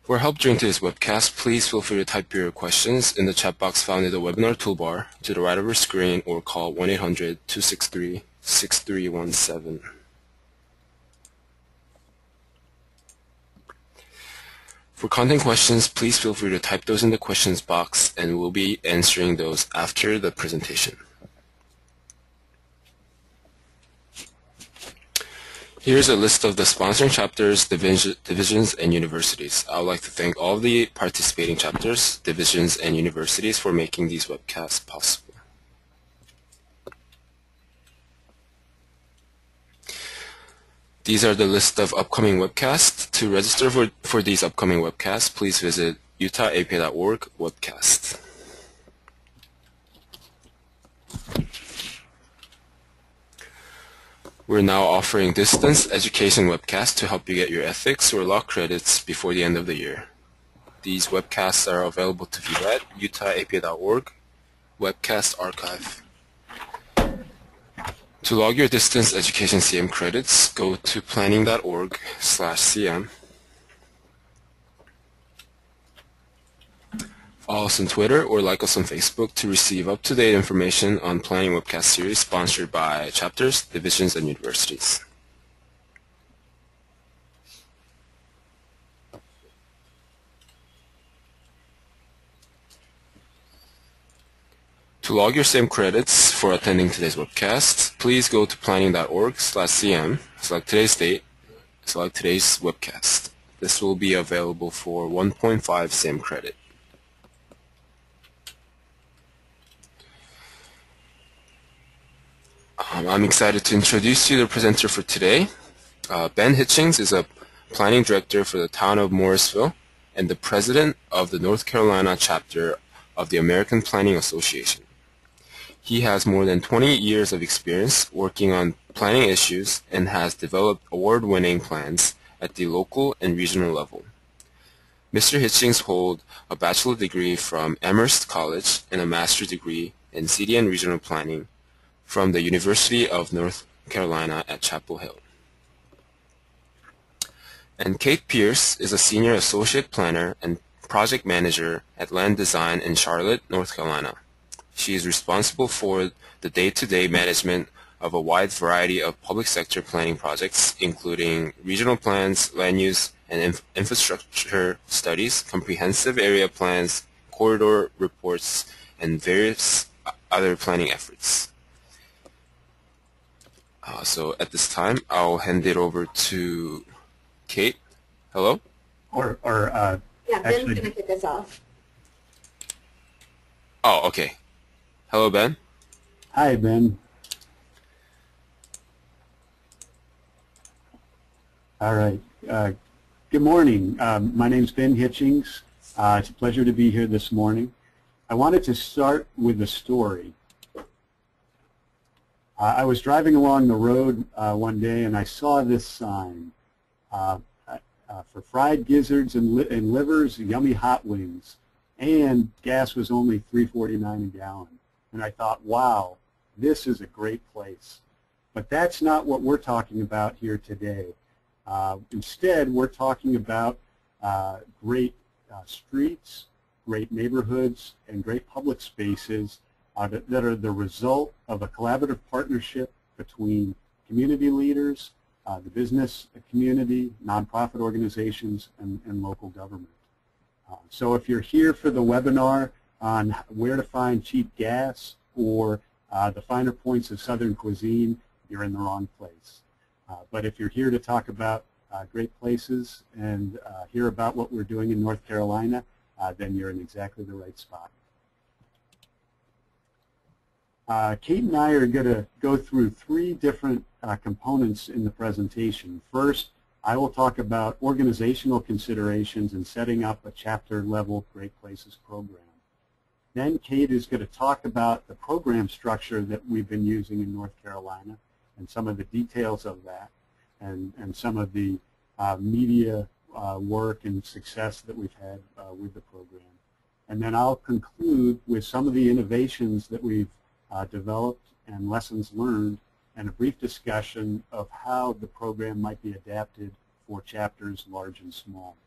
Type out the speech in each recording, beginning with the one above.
For help during today's webcast, please feel free to type your questions in the chat box found in the webinar toolbar to the right of your screen or call 1-800-263-6317. For content questions, please feel free to type those in the questions box and we'll be answering those after the presentation. Here's a list of the sponsoring chapters, divisions, and universities. I would like to thank all of the participating chapters, divisions, and universities for making these webcasts possible. These are the list of upcoming webcasts. To register for these upcoming webcasts, please visit utahapa.org webcast. We're now offering distance education webcasts to help you get your ethics or law credits before the end of the year. These webcasts are available to view at utahapa.org webcast archive. To log your distance education CM credits, go to planning.org/CM. Follow us on Twitter or like us on Facebook to receive up-to-date information on Planning Webcast series sponsored by chapters, divisions, and universities. To log your same credits for attending today's webcast, please go to planning.org/CM, select today's date, select today's webcast. This will be available for 1.5 same credit. I'm excited to introduce you to the presenter for today. Ben Hitchings is a planning director for the town of Morrisville and the president of the North Carolina chapter of the American Planning Association. He has more than 20 years of experience working on planning issues and has developed award-winning plans at the local and regional level. Mr. Hitchings holds a bachelor degree from Amherst College and a master's degree in city and regional planning from the University of North Carolina at Chapel Hill. And Kate Pearce is a senior associate planner and project manager at Land Design in Charlotte, North Carolina. She is responsible for the day-to-day management of a wide variety of public sector planning projects, including regional plans, land use and infrastructure studies, comprehensive area plans, corridor reports, and various other planning efforts. So at this time, I'll hand it over to Kate. Hello? Yeah, Ben's going to kick us off. Oh, okay. Hello, Ben. Hi, Ben. All right. Good morning. My name's Ben Hitchings. It's a pleasure to be here this morning. I wanted to start with a story. I was driving along the road one day and I saw this sign for fried gizzards and livers, yummy hot wings, and gas was only $3.49 a gallon. And I thought, wow, this is a great place. But that's not what we're talking about here today. Instead, we're talking about great streets, great neighborhoods, and great public spaces that are the result of a collaborative partnership between community leaders, the business community, nonprofit organizations, and local government. So if you're here for the webinar on where to find cheap gas or the finer points of Southern cuisine, you're in the wrong place. But if you're here to talk about great places and hear about what we're doing in North Carolina, then you're in exactly the right spot. Kate and I are going to go through three different components in the presentation. First, I will talk about organizational considerations in setting up a chapter-level Great Places program. Then Kate is going to talk about the program structure that we've been using in North Carolina and some of the details of that and some of the media work and success that we've had with the program. And then I'll conclude with some of the innovations that we've developed and lessons learned and a brief discussion of how the program might be adapted for chapters large and small.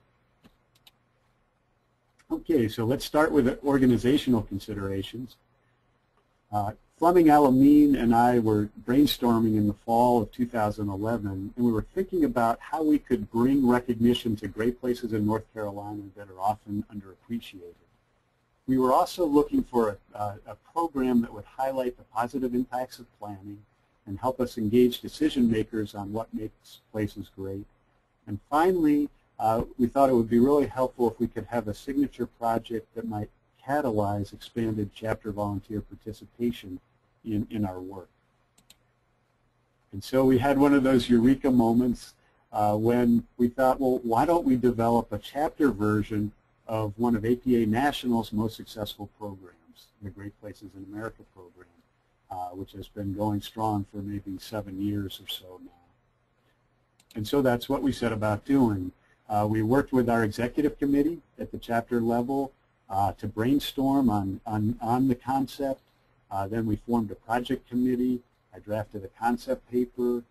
Okay, so let's start with the organizational considerations. Fleming Alameen and I were brainstorming in the fall of 2011, and we were thinking about how we could bring recognition to great places in North Carolina that are often underappreciated. We were also looking for a program that would highlight the positive impacts of planning and help us engage decision makers on what makes places great. And finally, we thought it would be really helpful if we could have a signature project that might catalyze expanded chapter volunteer participation in our work. And so we had one of those eureka moments when we thought, well, why don't we develop a chapter version of one of APA National's most successful programs, the Great Places in America program, which has been going strong for maybe 7 years or so now. And so that's what we set about doing. We worked with our executive committee at the chapter level to brainstorm on the concept. Then we formed a project committee. I drafted a concept paper.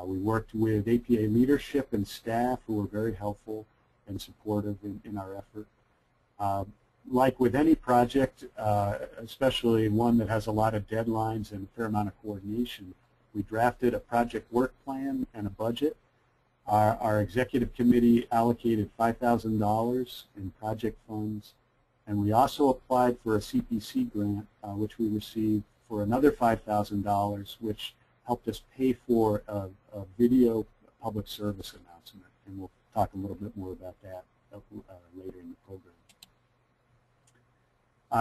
We worked with APA leadership and staff who were very helpful and supportive in our effort. Like with any project, especially one that has a lot of deadlines and a fair amount of coordination, we drafted a project work plan and a budget. Our executive committee allocated $5,000 in project funds, and we also applied for a CPC grant, which we received for another $5,000, which helped us pay for a video public service announcement, and we'll talk a little bit more about that later in the program.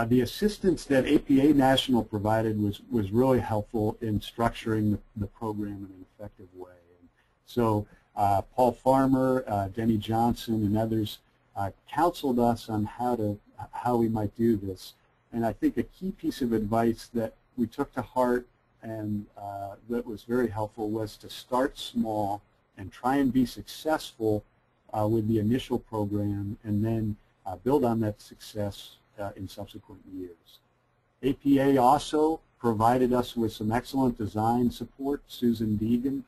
The assistance that APA National provided was really helpful in structuring the program in an effective way. And so Paul Farmer, Denny Johnson, and others counseled us on how we might do this. And I think a key piece of advice that we took to heart and that was very helpful was to start small and try and be successful with the initial program, and then build on that success in subsequent years. APA also provided us with some excellent design support. Susan Deegan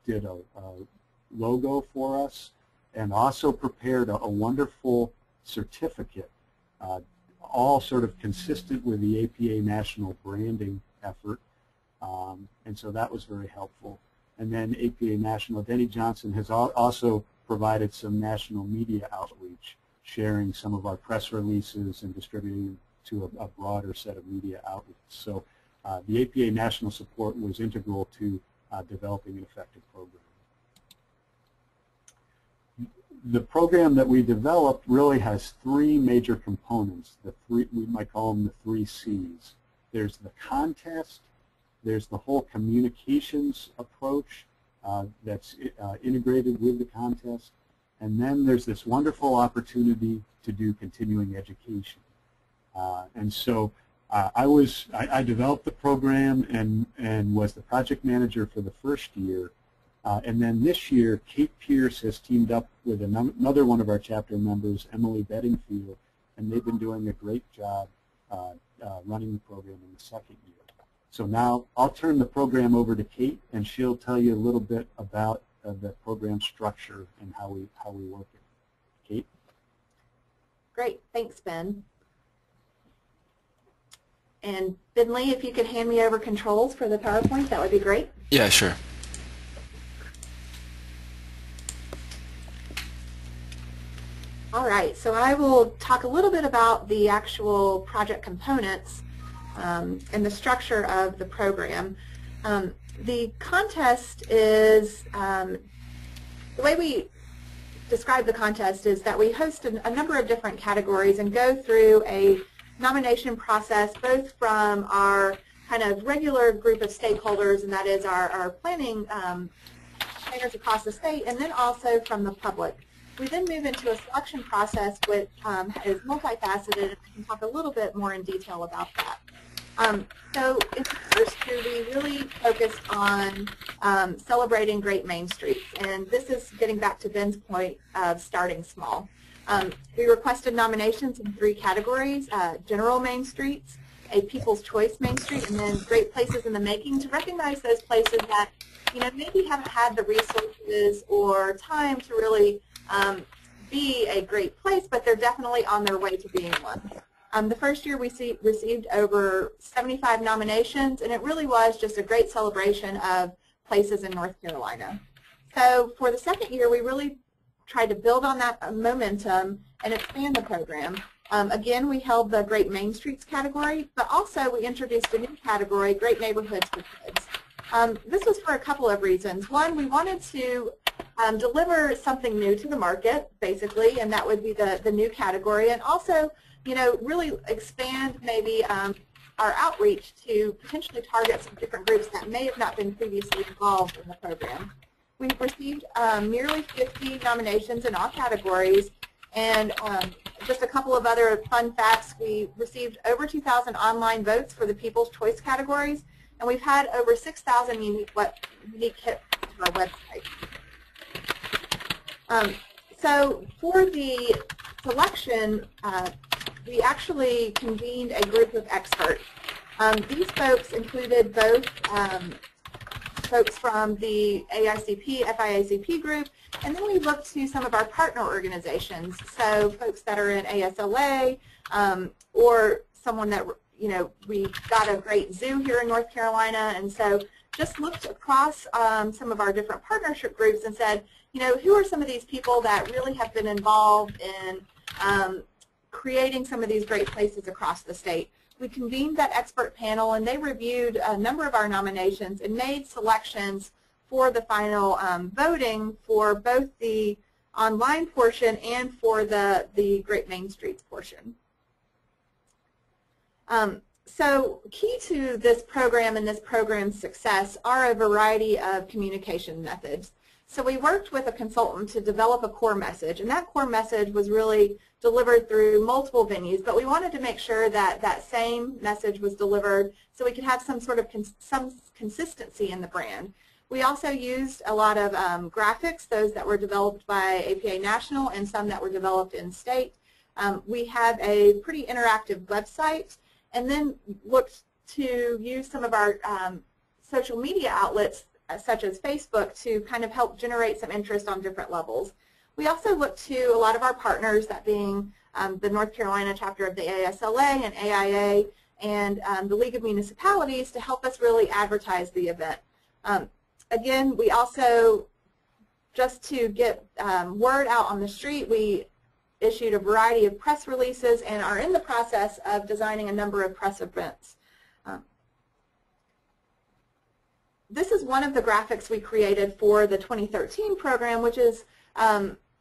did a logo for us and also prepared a wonderful certificate, all sort of consistent with the APA National branding effort, and so that was very helpful. And then APA National, Denny Johnson has also provided some national media outreach, sharing some of our press releases and distributing to a broader set of media outlets. So the APA National support was integral to developing an effective program. The program that we developed really has three major components. We might call them the 3 C's. There's the contest, there's the whole communications approach that's integrated with the contest, and then there's this wonderful opportunity to do continuing education. And so I developed the program and was the project manager for the first year. And then this year, Kate Pearce has teamed up with another one of our chapter members, Emily Bedingfield, and they've been doing a great job running the program in the second year. So now I'll turn the program over to Kate, and she'll tell you a little bit about the program structure and how we work it. Kate? Great, thanks, Ben. And Ben Lee, if you could hand me over controls for the PowerPoint, that would be great. Yeah, sure. All right, so I will talk a little bit about the actual project components and the structure of the program. The contest is, the way we describe the contest is that we host a number of different categories and go through a nomination process both from our kind of regular group of stakeholders, and that is our planning planners across the state, and then also from the public. We then move into a selection process which is multifaceted, and I can talk a little bit more in detail about that. So in the first year, we really focused on celebrating great Main Streets, and this is getting back to Ben's point of starting small. We requested nominations in 3 categories: general Main Streets, a People's Choice Main Street, and then Great Places in the Making, to recognize those places that maybe haven't had the resources or time to really be a great place, but they're definitely on their way to being one. The first year we received over 75 nominations, and it really was just a great celebration of places in North Carolina. So for the second year, we really tried to build on that momentum and expand the program. Again, we held the Great Main Streets category, but also we introduced a new category, Great Neighborhoods for Kids. This was for a couple of reasons. One, we wanted to deliver something new to the market, basically, and that would be the new category, and also, you know, really expand maybe our outreach to potentially target some different groups that may have not been previously involved in the program. We've received nearly 50 nominations in all categories, and just a couple of other fun facts. We received over 2,000 online votes for the People's Choice categories, and we've had over 6,000 unique hits to our website. So for the selection, we actually convened a group of experts. These folks included both folks from the AICP, FIACP group, and then we looked to some of our partner organizations, so folks that are in ASLA, or someone that, you know, we got a great zoo here in North Carolina, and so just looked across some of our different partnership groups and said, you know, who are some of these people that really have been involved in creating some of these great places across the state. We convened that expert panel, and they reviewed a number of our nominations and made selections for the final voting for both the online portion and for the Great Main Streets portion. So key to this program and this program's success are a variety of communication methods. So we worked with a consultant to develop a core message, and that core message was really delivered through multiple venues, but we wanted to make sure that that same message was delivered so we could have some sort of some consistency in the brand. We also used a lot of graphics, those that were developed by APA National and some that were developed in state. We have a pretty interactive website, and then looked to use some of our social media outlets such as Facebook to kind of help generate some interest on different levels. We also look to a lot of our partners, that being the North Carolina chapter of the ASLA and AIA and the League of Municipalities, to help us really advertise the event. Again, we also, just to get word out on the street, we issued a variety of press releases and are in the process of designing a number of press events. This is one of the graphics we created for the 2013 program, which is,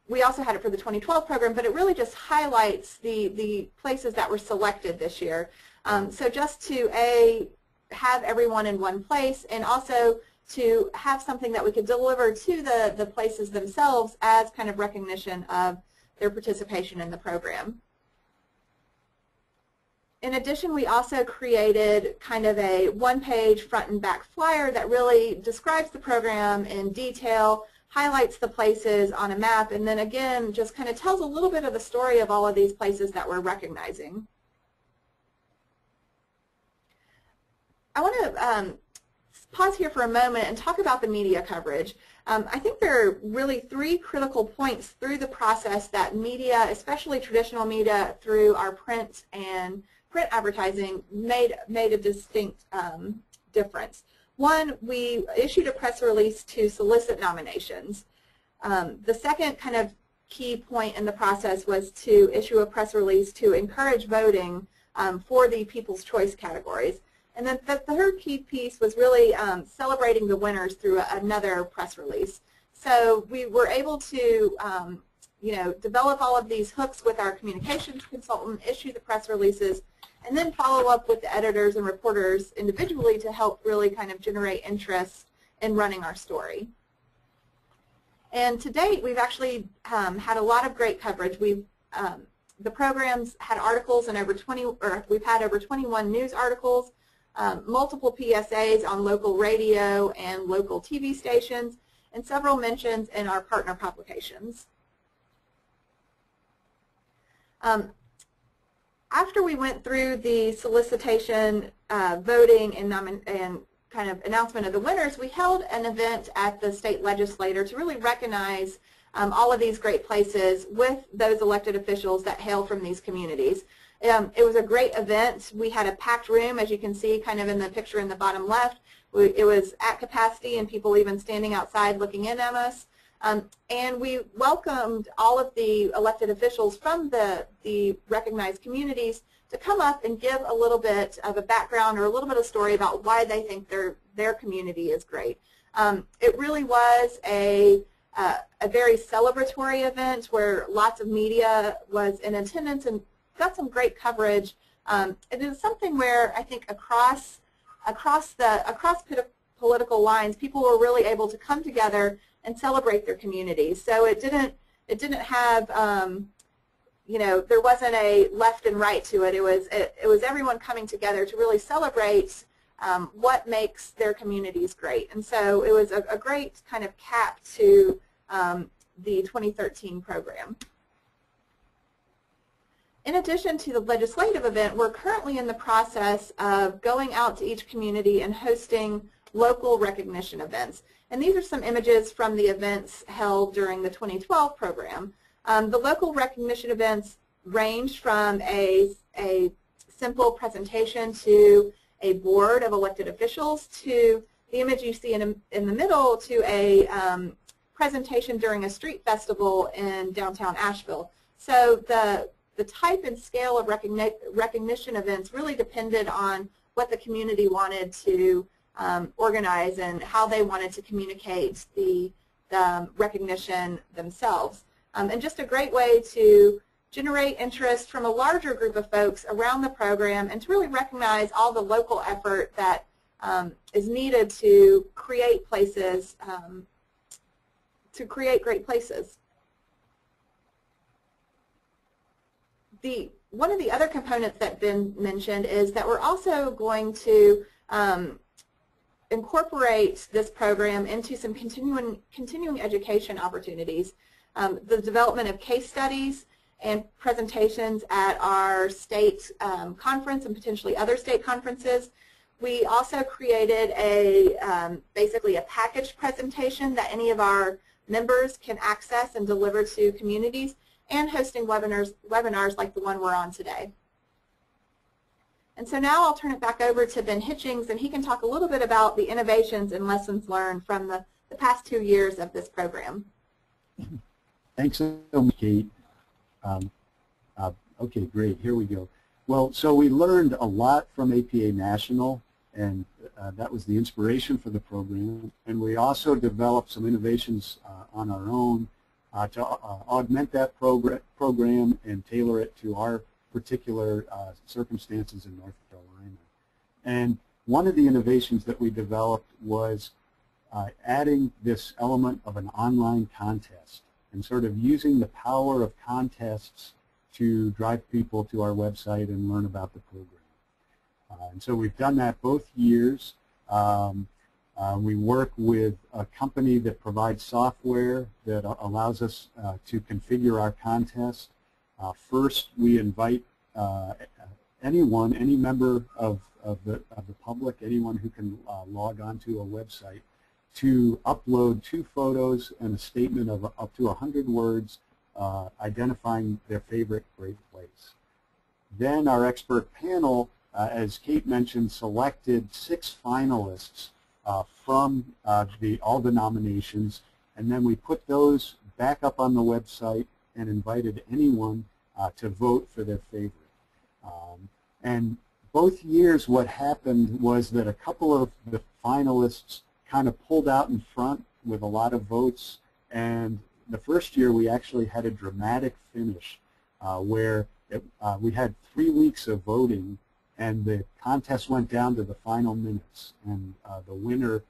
we also had it for the 2012 program, but it really just highlights the places that were selected this year. So just to have everyone in one place, and also to have something that we could deliver to the places themselves as kind of recognition of their participation in the program. In addition, we also created kind of a one-page front and back flyer that really describes the program in detail, highlights the places on a map, and then again just kind of tells a little bit of the story of all of these places that we're recognizing. I want to pause here for a moment and talk about the media coverage. I think there are really three critical points through the process that media, especially traditional media through our print advertising, made a distinct difference. One, we issued a press release to solicit nominations. The second kind of key point in the process was to issue a press release to encourage voting for the People's Choice categories. And then the third key piece was really celebrating the winners through another press release. So we were able to develop all of these hooks with our communications consultant, issue the press releases, and then follow up with the editors and reporters individually to help really kind of generate interest in running our story. And to date, we've actually had a lot of great coverage. The program's had articles in we've had over 21 news articles, multiple PSAs on local radio and local TV stations, and several mentions in our partner publications. After we went through the solicitation, voting, and kind of announcement of the winners, we held an event at the state legislature to really recognize all of these great places with those elected officials that hail from these communities. It was a great event. We had a packed room, as you can see kind of in the picture in the bottom left. It was at capacity and people even standing outside looking in at us. And we welcomed all of the elected officials from the recognized communities to come up and give a little bit of a background or a little bit of story about why they think their community is great. It really was a very celebratory event where lots of media was in attendance and got some great coverage. It is something where I think across political lines, people were really able to come together and celebrate their communities. So it didn't have you know, there wasn't a left and right to it. It was everyone coming together to really celebrate what makes their communities great. And so it was a great kind of cap to the 2013 program. In addition to the legislative event, we're currently in the process of going out to each community and hosting local recognition events. And these are some images from the events held during the 2012 program. The local recognition events ranged from a simple presentation to a board of elected officials to the image you see in the middle to a presentation during a street festival in downtown Asheville. So the type and scale of recognition events really depended on what the community wanted to organize and how they wanted to communicate the recognition themselves. And just a great way to generate interest from a larger group of folks around the program and to really recognize all the local effort that is needed to create places, to create great places. One of the other components that's been mentioned is that we're also going to incorporate this program into some continuing education opportunities. The development of case studies and presentations at our state conference and potentially other state conferences. We also created basically a package presentation that any of our members can access and deliver to communities, and hosting webinars like the one we're on today. And so now I'll turn it back over to Ben Hitchings, and he can talk a little bit about the innovations and lessons learned from the past 2 years of this program. Thanks so much, Kate. Okay, great. Here we go. Well, so we learned a lot from APA National, and that was the inspiration for the program. And we also developed some innovations on our own to augment that program and tailor it to our particular circumstances in North Carolina. And one of the innovations that we developed was adding this element of an online contest and sort of using the power of contests to drive people to our website and learn about the program. And so we've done that both years. We work with a company that provides software that allows us to configure our contest. First, we invite anyone, any member of the public, anyone who can log on to a website, to upload 2 photos and a statement of up to 100 words identifying their favorite great place. Then our expert panel, as Kate mentioned, selected 6 finalists from all the nominations, and then we put those back up on the website and invited anyone to vote for their favorite. And both years what happened was that a couple of the finalists kind of pulled out in front with a lot of votes, and the first year we actually had a dramatic finish where we had 3 weeks of voting, and the contest went down to the final minutes, and the winner,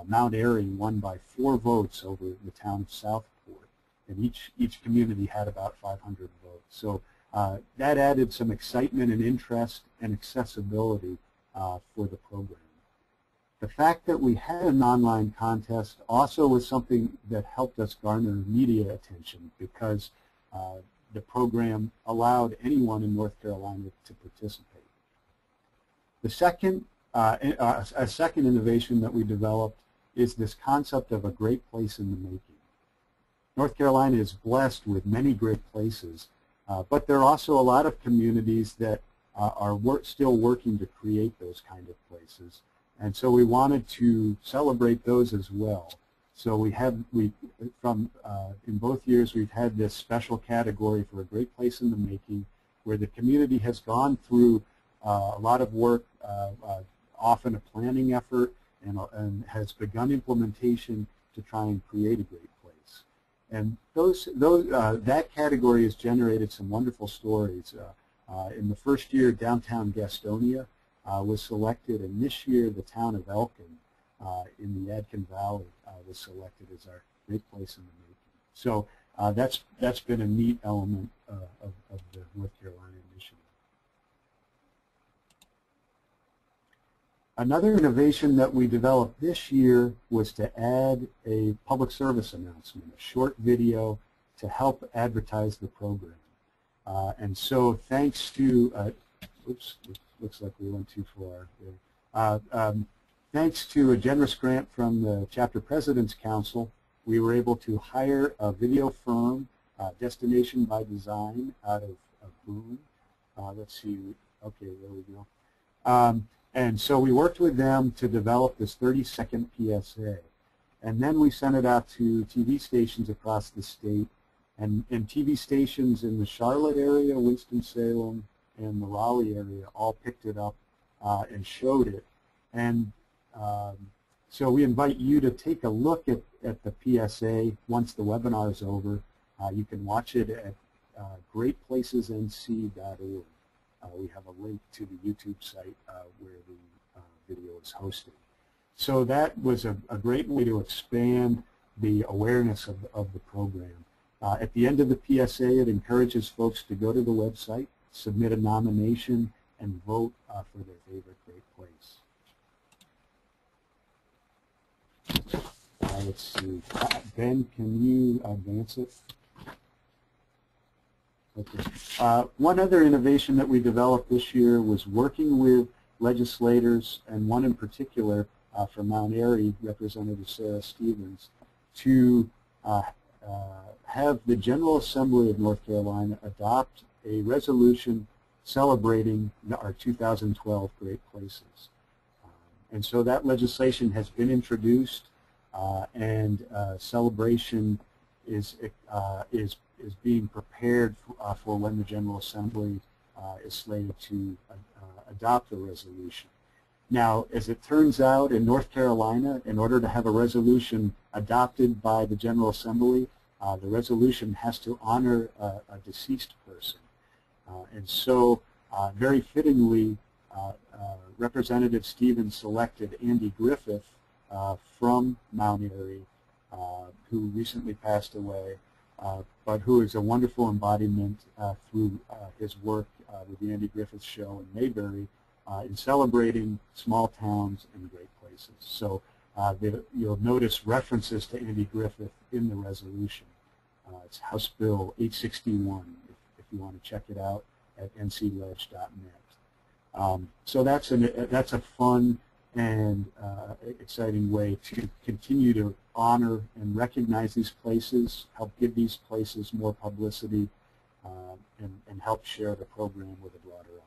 Mount Airy, won by 4 votes over the town of Southport, and each community had about 500 votes. So that added some excitement and interest and accessibility for the program. The fact that we had an online contest also was something that helped us garner media attention, because the program allowed anyone in North Carolina to participate. The second, a second innovation that we developed is this concept of a great place in the making. North Carolina is blessed with many great places, but there are also a lot of communities that are still working to create those kind of places. And so we wanted to celebrate those as well. So in both years we've had this special category for a great place in the making, where the community has gone through a lot of work, often a planning effort, and has begun implementation to try and create a great place. And that category has generated some wonderful stories. In the first year, downtown Gastonia was selected, and this year the town of Elkin in the Yadkin Valley was selected as our great place in the making. So that's been a neat element of the North Carolina initiative. Another innovation that we developed this year was to add a public service announcement, a short video to help advertise the program. And so thanks to, oops, looks like we went too far. Thanks to a generous grant from the Chapter President's Council, we were able to hire a video firm, Destination by Design, out of Boone. Let's see, okay, there we go. And so we worked with them to develop this 30-second PSA. And then we sent it out to TV stations across the state. And TV stations in the Charlotte area, Winston-Salem, and the Raleigh area all picked it up and showed it. And so we invite you to take a look at the PSA once the webinar is over. You can watch it at greatplacesnc.org. We have a link to the YouTube site where the video is hosted. So that was a great way to expand the awareness of the program. At the end of the PSA, it encourages folks to go to the website, submit a nomination, and vote for their favorite great place. Let's see. Ben, can you advance it? Okay. One other innovation that we developed this year was working with legislators, and one in particular from Mount Airy, Representative Sarah Stevens, to have the General Assembly of North Carolina adopt a resolution celebrating our 2012 Great Places. And so that legislation has been introduced, and celebration is being prepared for when the General Assembly is slated to adopt the resolution. Now, as it turns out, in North Carolina, in order to have a resolution adopted by the General Assembly, the resolution has to honor a deceased person. And so, very fittingly, Representative Stevens selected Andy Griffith from Mount Airy, who recently passed away, but who is a wonderful embodiment through his work with the Andy Griffith Show in Mayberry in celebrating small towns and great places. So you'll notice references to Andy Griffith in the resolution. It's House Bill 861 if you want to check it out at ncledge.net. So that's a fun and exciting way to continue to honor and recognize these places, help give these places more publicity, and help share the program with a broader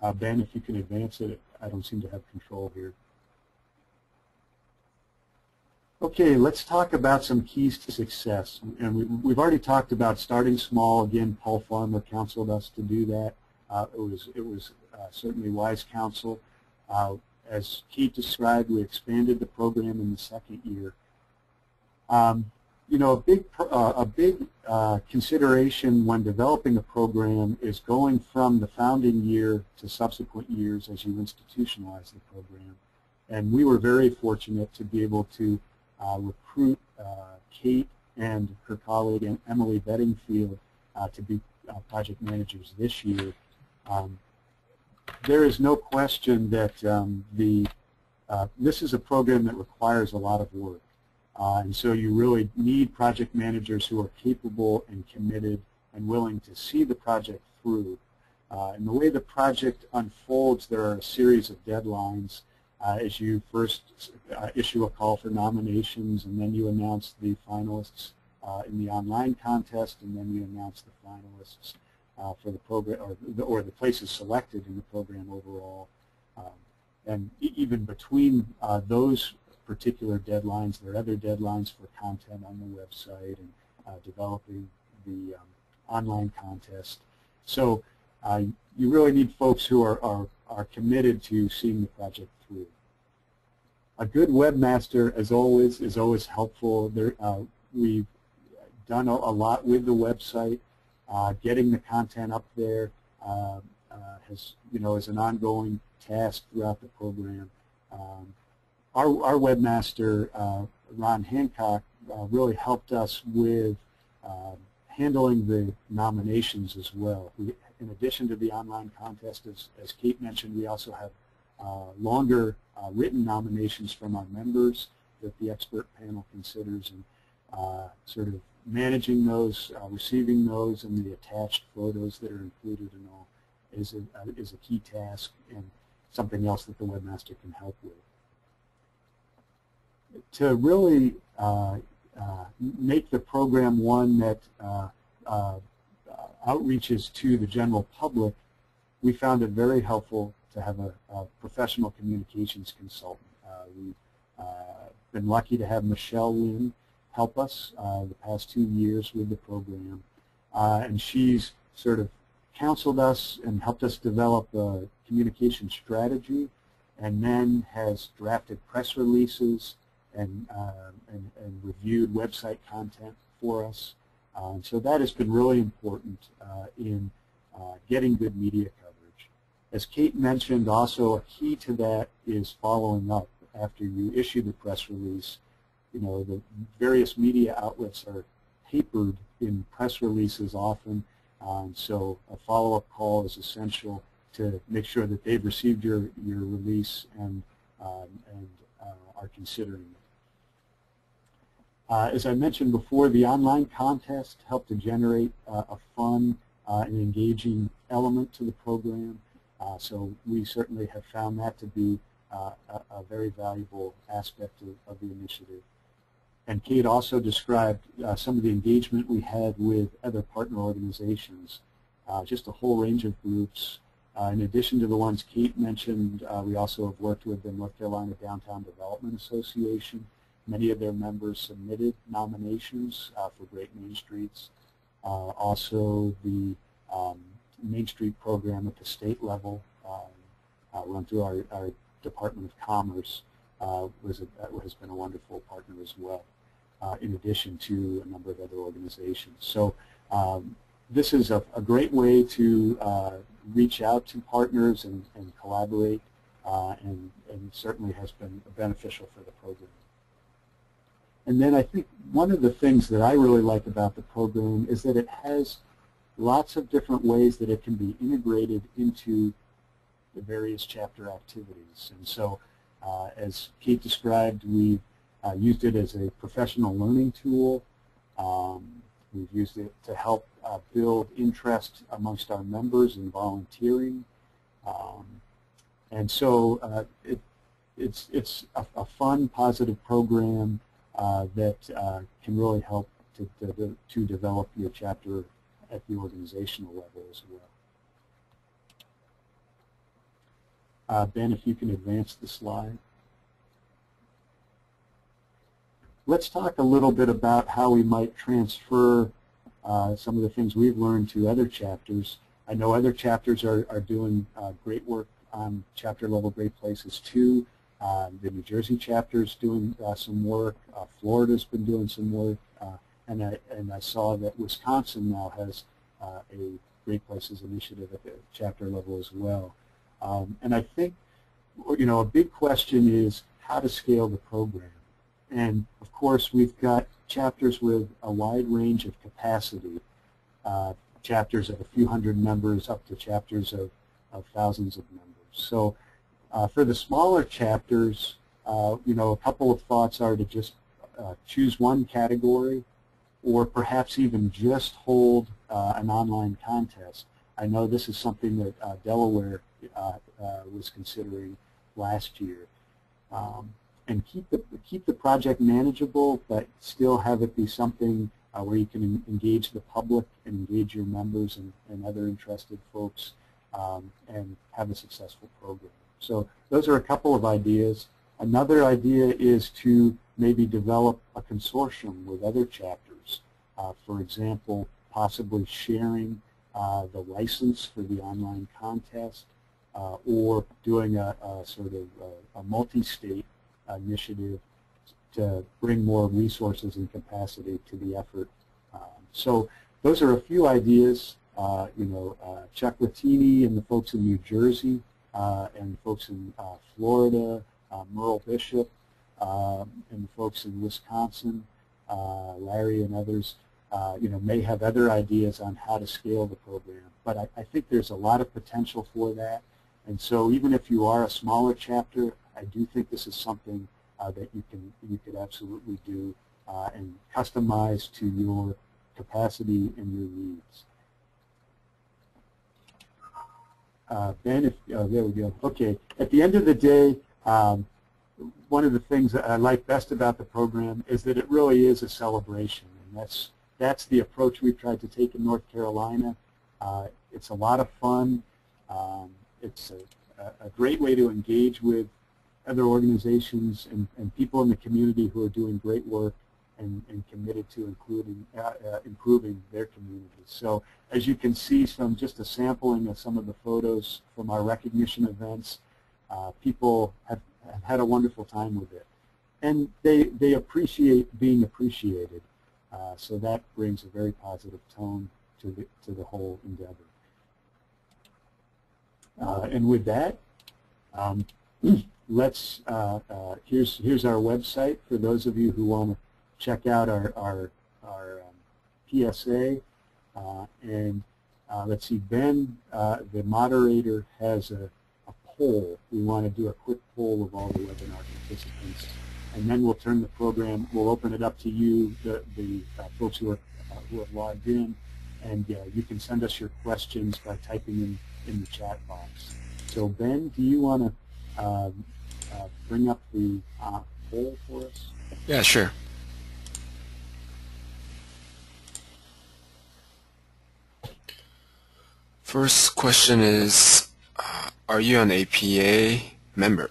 audience. Ben, if you can advance it, I don't seem to have control here. Okay, let's talk about some keys to success. And we've already talked about starting small. Again, Paul Farmer counseled us to do that. It was certainly wise counsel. As Keith described, we expanded the program in the second year. You know, a big consideration when developing a program is going from the founding year to subsequent years as you institutionalize the program. And we were very fortunate to be able to recruit Kate and her colleague and Emily Bedingfield to be project managers this year. There is no question that this is a program that requires a lot of work. And so you really need project managers who are capable and committed and willing to see the project through. And the way the project unfolds, there are a series of deadlines as you first issue a call for nominations, and then you announce the finalists in the online contest, and then you announce the finalists for the program, or the places selected in the program overall. And even between those particular deadlines, there are other deadlines for content on the website and developing the online contest. So you really need folks who are committed to seeing the project through. A good webmaster, as always, is always helpful. We've done a lot with the website. Getting the content up there is an ongoing task throughout the program. Our webmaster, Ron Hancock, really helped us with handling the nominations as well. In addition to the online contest, as Kate mentioned, we also have longer written nominations from our members that the expert panel considers, and sort of managing those, receiving those, and the attached photos that are included and all is a key task, and something else that the webmaster can help with. To really make the program one that outreaches to the general public, we found it very helpful to have a professional communications consultant. We've been lucky to have Michelle Lynn help us the past 2 years with the program, and she's sort of counseled us and helped us develop a communication strategy, and then has drafted press releases and reviewed website content for us. So that has been really important in getting good media coverage. As Kate mentioned, also a key to that is following up after you issue the press release. The various media outlets are papered in press releases often, so a follow-up call is essential to make sure that they've received your release and are considering it. As I mentioned before, the online contest helped to generate a fun and engaging element to the program, so we certainly have found that to be a very valuable aspect of the initiative. And Kate also described some of the engagement we had with other partner organizations, just a whole range of groups. In addition to the ones Kate mentioned, we also have worked with the North Carolina Downtown Development Association. Many of their members submitted nominations for Great Main Streets. Also, the Main Street program at the state level, run through our Department of Commerce, has been a wonderful partner as well, in addition to a number of other organizations. So this is a great way to reach out to partners and collaborate, and certainly has been beneficial for the program. And then I think one of the things that I really like about the program is that it has lots of different ways that it can be integrated into the various chapter activities. And so as Kate described, we've used it as a professional learning tool. We've used it to help build interest amongst our members in volunteering. And so it's a fun, positive program that can really help to develop your chapter at the organizational level as well. Ben, if you can advance the slide. Let's talk a little bit about how we might transfer some of the things we've learned to other chapters. I know other chapters are doing great work on chapter level Great Places too. The New Jersey chapter is doing some work. Florida's been doing some work, and I saw that Wisconsin now has a Great Places initiative at the chapter level as well. And I think, a big question is how to scale the program. And of course, we've got chapters with a wide range of capacity, chapters of a few hundred members up to chapters of thousands of members. So for the smaller chapters, a couple of thoughts are to just choose one category, or perhaps even just hold an online contest. I know this is something that Delaware was considering last year. and keep the project manageable, but still have it be something where you can engage the public and engage your members and other interested folks and have a successful program. So those are a couple of ideas. Another idea is to maybe develop a consortium with other chapters. For example, possibly sharing the license for the online contest or doing a sort of a multi-state initiative to bring more resources and capacity to the effort. So those are a few ideas. Chuck Latini and the folks in New Jersey and the folks in Florida, Merle Bishop and the folks in Wisconsin, Larry and others, may have other ideas on how to scale the program. But I think there's a lot of potential for that. And so even if you are a smaller chapter, I do think this is something that you could absolutely do and customize to your capacity and your needs. Ben, there we go. Okay. At the end of the day, one of the things that I like best about the program is that it really is a celebration, and that's the approach we've tried to take in North Carolina. It's a lot of fun. It's a great way to engage with other organizations and people in the community who are doing great work and committed to improving their communities. So as you can see, just a sampling of some of the photos from our recognition events, people have had a wonderful time with it. And they appreciate being appreciated. So that brings a very positive tone to the whole endeavor. And with that, here's our website for those of you who want to check out our PSA. Let's see, Ben, the moderator, has a poll. We want to do a quick poll of all the webinar participants, and then we'll turn the program. We'll open it up to you, the folks who have logged in, and you can send us your questions by typing in the chat box. So Ben, do you want to bring up the poll for us? Yeah, sure. First question is, are you an APA member?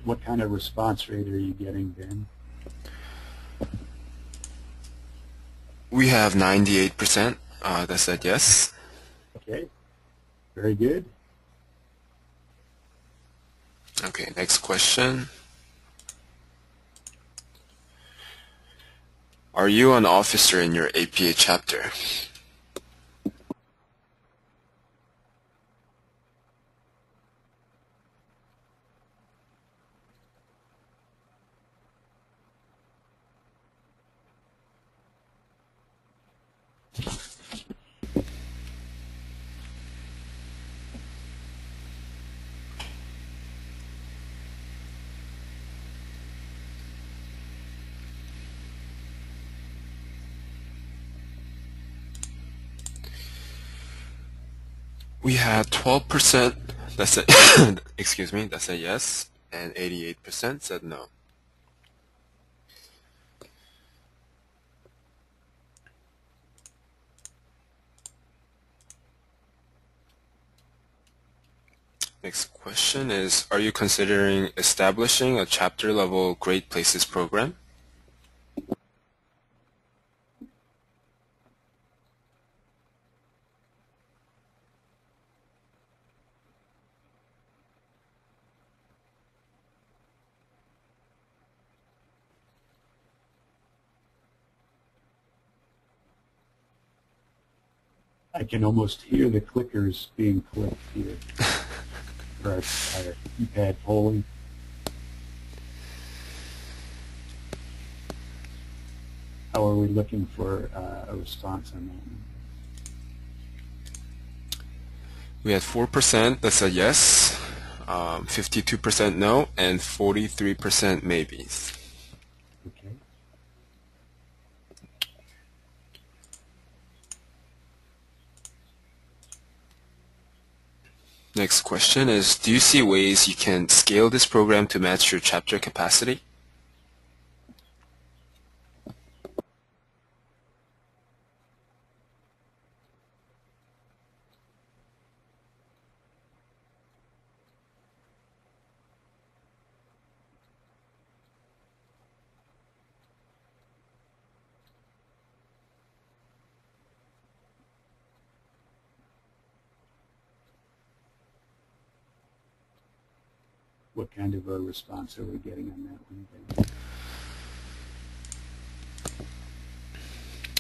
What kind of response rate are you getting, Ben? We have 98% that said yes. Okay, very good. Okay, next question. Are you an officer in your APA chapter? We had 12% that said, excuse me, that said yes, and 88% said no. Next question is, are you considering establishing a chapter-level Great Places program? I can almost hear the clickers being clicked here for our keypad polling. How are we looking for a response on that one? We had 4% that said yes, 52% no, and 43% maybes. Okay. Next question is, do you see ways you can scale this program to match your chapter capacity? What kind of a response are we getting on that one?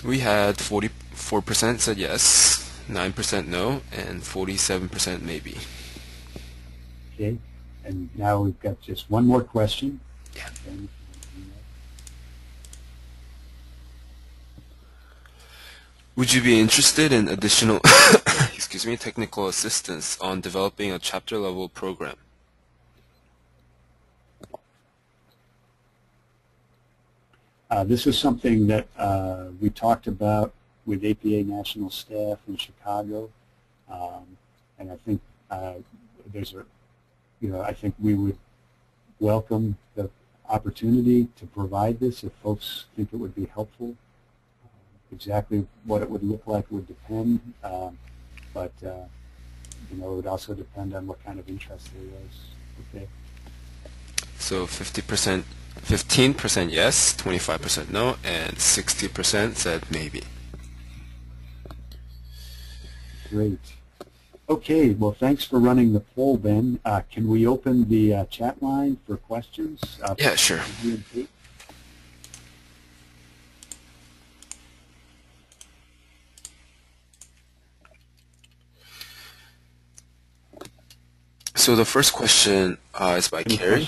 We had 44% said yes, 9% no, and 47% maybe. Okay, and now we've got just one more question. Yeah. Would you be interested in additional technical assistance on developing a chapter level program? This is something that we talked about with APA national staff in Chicago, and I think I think we would welcome the opportunity to provide this if folks think it would be helpful. Exactly what it would look like would depend, but it would also depend on what kind of interest there was. Okay. So 15% yes, 25% no, and 60% said maybe. Great. Okay, well, thanks for running the poll, Ben. Can we open the chat line for questions? Yeah, sure. So the first question is by Carrie.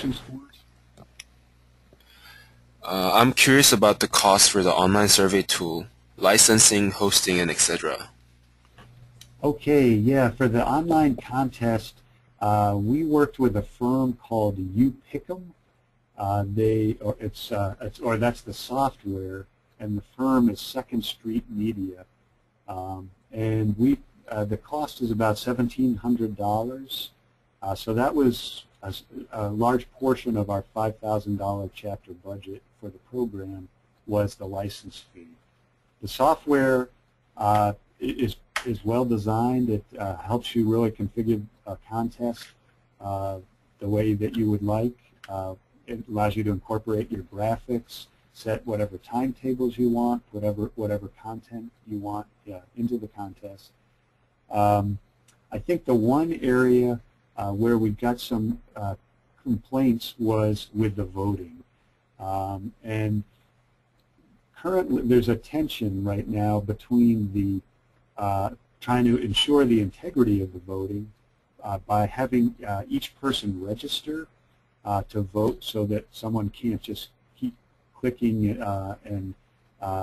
I'm curious about the cost for the online survey tool, licensing, hosting, and etc. Okay, yeah, for the online contest, we worked with a firm called UPick'em. That's the software, and the firm is Second Street Media, and the cost is about $1,700. So that was a large portion of our $5,000 chapter budget for the program was the license fee. The software is well designed. It helps you really configure a contest the way that you would like. It allows you to incorporate your graphics, set whatever timetables you want, whatever content you want into the contest. I think the one area where we got some complaints was with the voting. And currently there's a tension right now between the trying to ensure the integrity of the voting by having each person register to vote so that someone can't just keep clicking and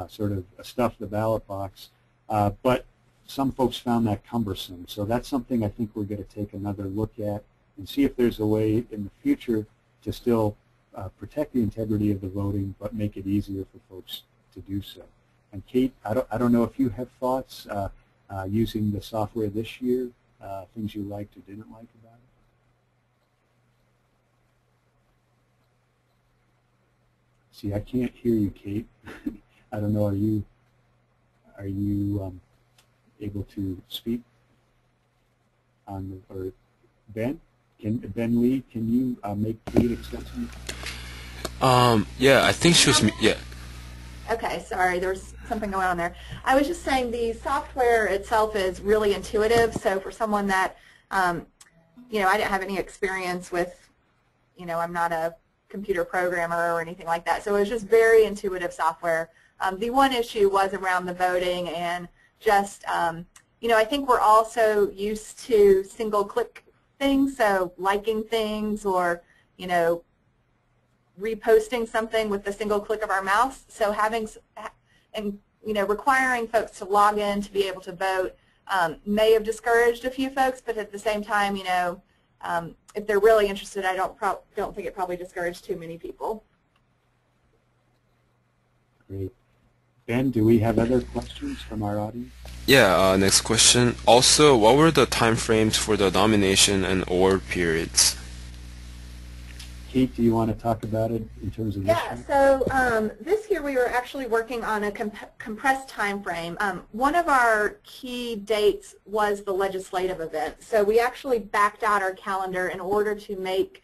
sort of stuff the ballot box. But some folks found that cumbersome. So that's something I think we're going to take another look at and see if there's a way in the future to still protect the integrity of the voting but make it easier for folks to do so. And Kate, I don't know if you have thoughts using the software this year, things you liked or didn't like about it. See, I can't hear you, Kate. I don't know, are you able to speak on or Ben? Ben Lee, can you make Kate extension? Yeah, I think she was, yeah. Okay, sorry, there was something going on there. I was just saying the software itself is really intuitive, so for someone that, I didn't have any experience with, I'm not a computer programmer or anything like that, so it was just very intuitive software. The one issue was around the voting and just you know, I think we're also used to single-click things, so liking things or, you know, reposting something with the single click of our mouse. So having, and you know, requiring folks to log in to be able to vote may have discouraged a few folks, but at the same time, you know, if they're really interested, I don't think it probably discouraged too many people. Great. Ben, do we have other questions from our audience? Yeah, next question. Also, what were the time frames for the nomination and award periods? Kate, do you want to talk about it in terms of this year? So this year we were actually working on a compressed time frame. One of our key dates was the legislative event. So we actually backed out our calendar in order to make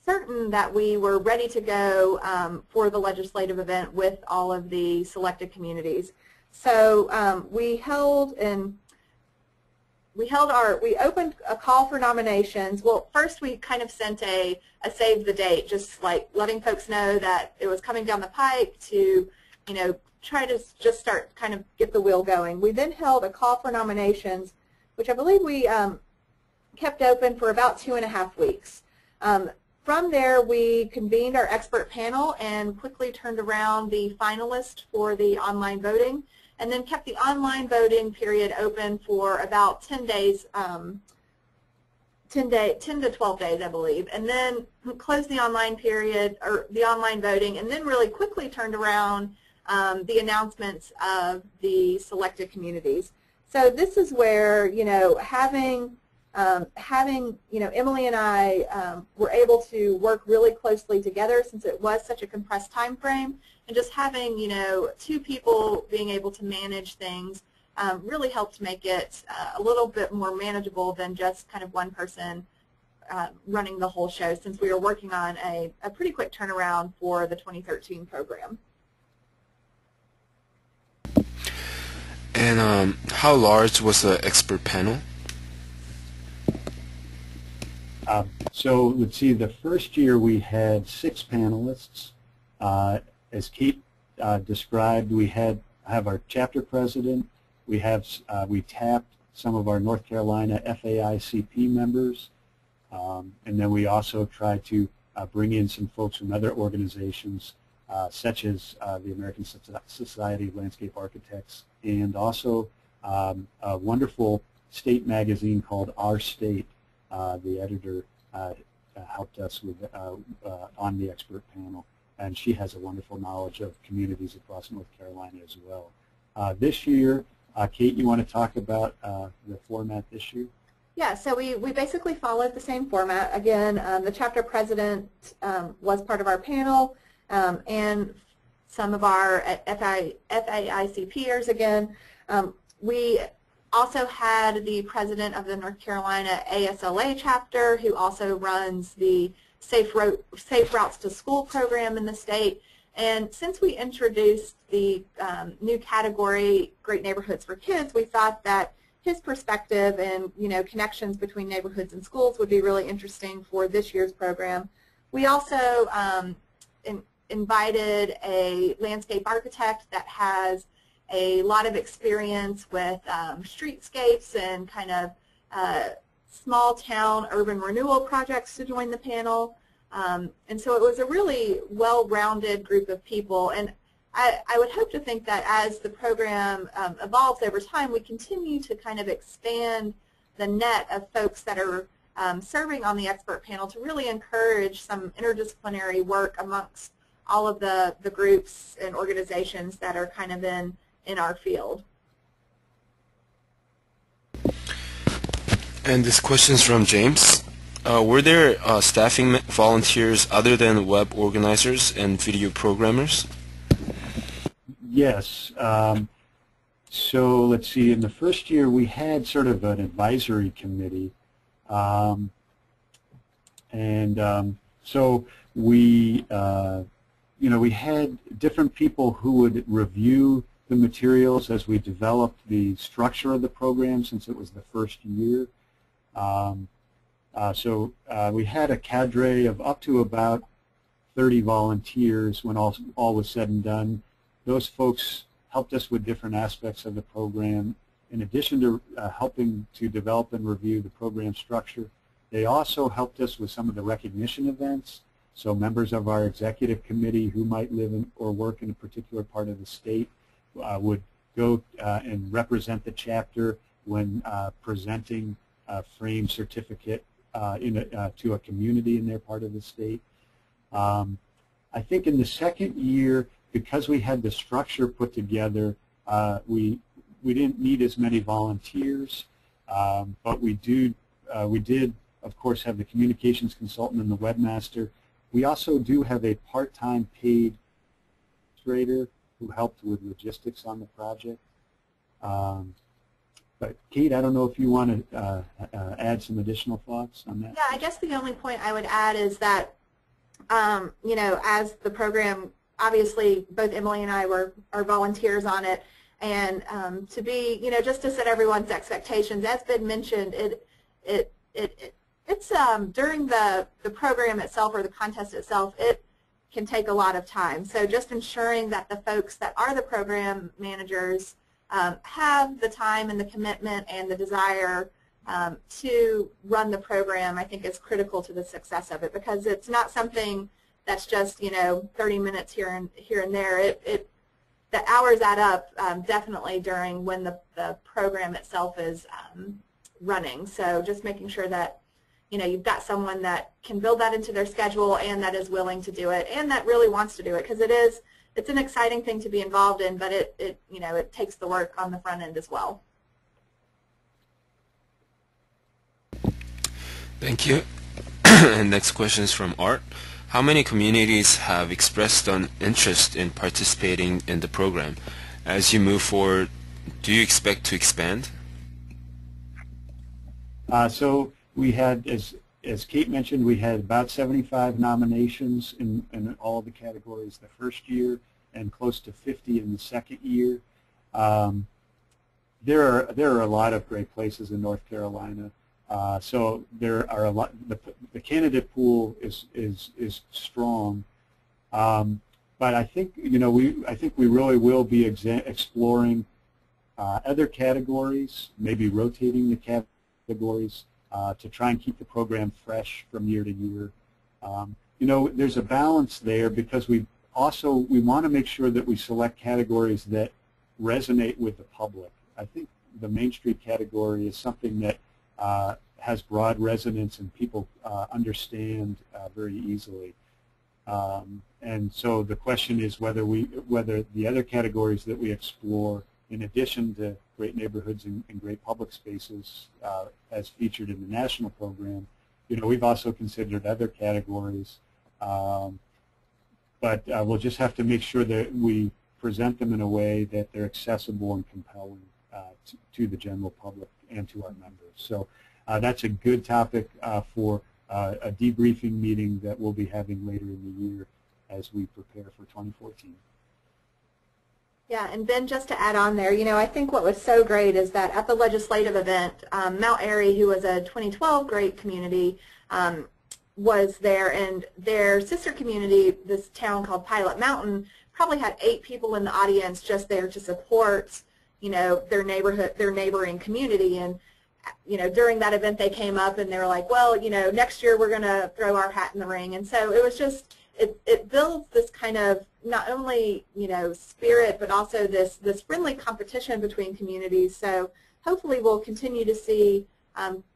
certain that we were ready to go for the legislative event with all of the selected communities. So we opened a call for nominations. Well, first we kind of sent a save the date, just like letting folks know that it was coming down the pike to, you know, try to just start kind of get the wheel going. We then held a call for nominations, which I believe we kept open for about 2.5 weeks. From there, we convened our expert panel and quickly turned around the finalist for the online voting, and then kept the online voting period open for about 10 days, 10 to 12 days, I believe, and then closed the online period, or the online voting, and then really quickly turned around the announcements of the selected communities. So this is where, you know, having you know, Emily and I were able to work really closely together since it was such a compressed time frame, and just having, you know, 2 people being able to manage things really helped make it a little bit more manageable than just kind of one person running the whole show, since we were working on a pretty quick turnaround for the 2013 program. And how large was the expert panel? So let's see, the first year we had 6 panelists. As Kate described, we have our chapter president. We tapped some of our North Carolina FAICP members, and then we also tried to bring in some folks from other organizations, such as the American Society of Landscape Architects, and also a wonderful state magazine called Our State. The editor helped us with on the expert panel, and she has a wonderful knowledge of communities across North Carolina as well. This year, Kate, you want to talk about the format this year? Yeah, so we basically followed the same format. Again, the chapter president was part of our panel, and some of our FAICPers again. We also had the president of the North Carolina ASLA chapter, who also runs the Safe Routes to School program in the state. And since we introduced the new category, Great Neighborhoods for Kids, we thought that his perspective and, you know, connections between neighborhoods and schools would be really interesting for this year's program. We also invited a landscape architect that has a lot of experience with streetscapes and kind of small town urban renewal projects to join the panel. And so it was a really well-rounded group of people, and I would hope to think that as the program evolves over time, we continue to kind of expand the net of folks that are serving on the expert panel to really encourage some interdisciplinary work amongst all of the groups and organizations that are kind of in our field. And this question is from James. Were there staffing volunteers other than web organizers and video programmers? Yes. So let's see, in the first year we had sort of an advisory committee, so we, you know, we had different people who would review the materials as we developed the structure of the program, since it was the first year. So we had a cadre of up to about 30 volunteers when all was said and done. Those folks helped us with different aspects of the program, in addition to helping to develop and review the program structure, they also helped us with some of the recognition events. So members of our executive committee who might live in or work in a particular part of the state would go and represent the chapter when presenting a framed certificate to a community in their part of the state. I think in the second year, because we had the structure put together, we didn't need as many volunteers, but we did, of course, have the communications consultant and the webmaster. We also do have a part-time paid trader who helped with logistics on the project. But Kate, I don't know if you want to add some additional thoughts on that. Yeah, I guess the only point I would add is that, you know, as the program, obviously both Emily and I are volunteers on it, and to be, you know, just to set everyone's expectations, as been mentioned, it's during the program itself or the contest itself, it can take a lot of time. So just ensuring that the folks that are the program managers have the time and the commitment and the desire to run the program, I think is critical to the success of it, because it's not something that's just, you know, 30 minutes here and there. The hours add up definitely during when the program itself is running. So just making sure that, you know, you've got someone that can build that into their schedule and that is willing to do it and that really wants to do it, because it's an exciting thing to be involved in, but it you know, it takes the work on the front end as well. Thank you. And next question is from Art. How many communities have expressed an interest in participating in the program? As you move forward, do you expect to expand? So we had, as Kate mentioned, we had about 75 nominations in all the categories the first year and close to 50 in the second year. There are a lot of great places in North Carolina. So there are a lot. The candidate pool is strong, but I think, you know, I think we really will be exploring other categories, maybe rotating the categories to try and keep the program fresh from year to year. You know, there's a balance there, because we want to make sure that we select categories that resonate with the public. I think the Main Street category is something that has broad resonance and people understand very easily. And so the question is whether the other categories that we explore, in addition to great neighborhoods and great public spaces as featured in the national program, you know, we've also considered other categories. But we'll just have to make sure that we present them in a way that they're accessible and compelling to the general public and to our members. So that's a good topic for a debriefing meeting that we'll be having later in the year as we prepare for 2014. Yeah, and Ben, just to add on there, you know, I think what was so great is that at the legislative event, Mount Airy, who was a 2012 great community, was there, and their sister community, this town called Pilot Mountain, probably had 8 people in the audience just there to support, you know, their neighboring community. And you know, during that event they came up and they were like, well, you know, next year we're going to throw our hat in the ring. And so it was just, it builds this kind of not only, you know, spirit, but also this friendly competition between communities. So hopefully we'll continue to see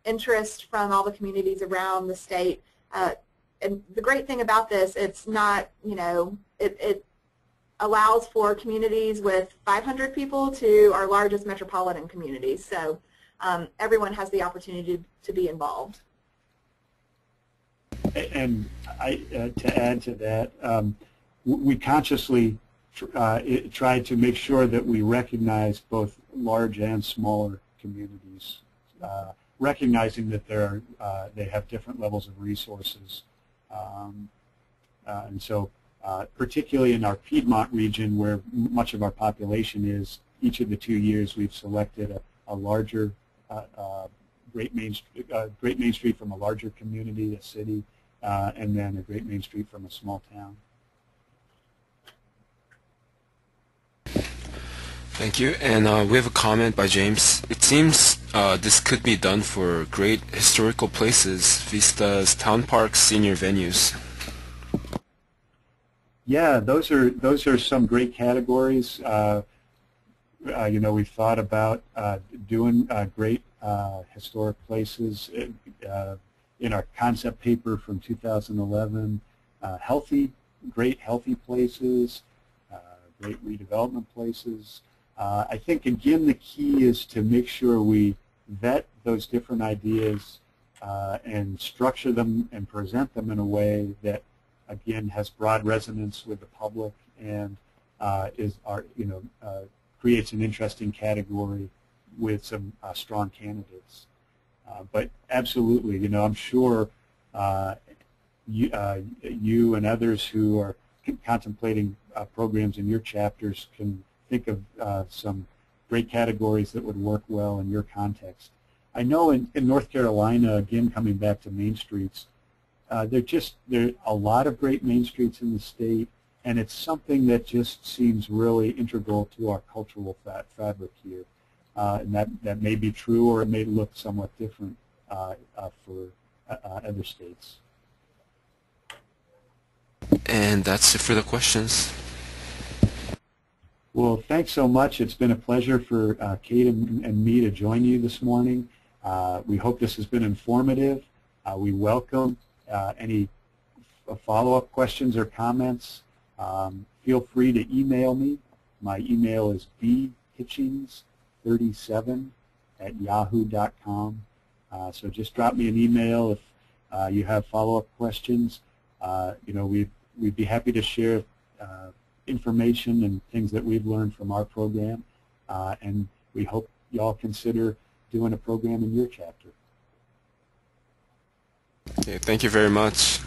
interest from all the communities around the state. And the great thing about this, it's not, you know, it allows for communities with 500 people to our largest metropolitan communities. So everyone has the opportunity to be involved. And to add to that, we consciously try to make sure that we recognize both large and smaller communities, recognizing that they have different levels of resources. And so particularly in our Piedmont region, where much of our population is, each of the 2 years we've selected a larger Great Main Street from a larger community, a city, and then a Great Main Street from a small town. Thank you. And we have a comment by James. It seems this could be done for great historical places, vistas, town parks, senior venues. Yeah, those are some great categories. You know, we've thought about doing great historic places in our concept paper from 2011. Great healthy places, great redevelopment places. I think, again, the key is to make sure we vet those different ideas and structure them and present them in a way that, again, has broad resonance with the public and creates an interesting category with some strong candidates. But absolutely, you know, I'm sure you and others who are contemplating programs in your chapters can think of some great categories that would work well in your context. I know in North Carolina, again, coming back to Main Streets, there are a lot of great Main Streets in the state, and it's something that just seems really integral to our cultural fabric here. And that may be true, or it may look somewhat different for other states. And that's it for the questions. Well, thanks so much. It's been a pleasure for Kate and me to join you this morning. We hope this has been informative. We welcome any follow-up questions or comments. Feel free to email me. My email is bhitchings37@yahoo.com. So just drop me an email if you have follow-up questions. You know, we'd be happy to share information and things that we've learned from our program, and we hope you all consider doing a program in your chapter. Okay, thank you very much.